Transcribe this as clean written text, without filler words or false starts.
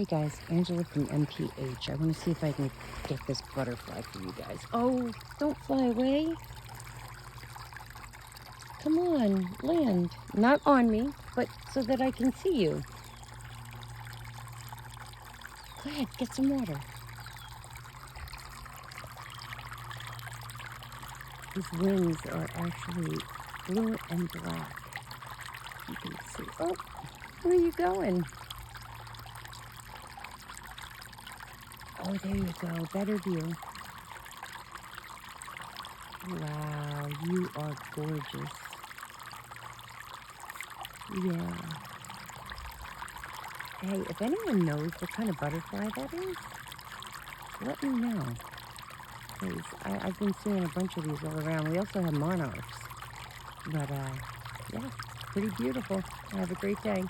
Hey guys, Angela from MPH. I want to see if I can get this butterfly for you guys. Oh, don't fly away. Come on, land. Not on me, but so that I can see you. Go ahead, get some water. His wings are actually blue and black. You can see. Oh, where are you going? Oh, there you go. Better view. Wow, you are gorgeous. Yeah. Hey, if anyone knows what kind of butterfly that is, let me know. Because I've been seeing a bunch of these all around. We also have monarchs. But, yeah, pretty beautiful. Have a great day.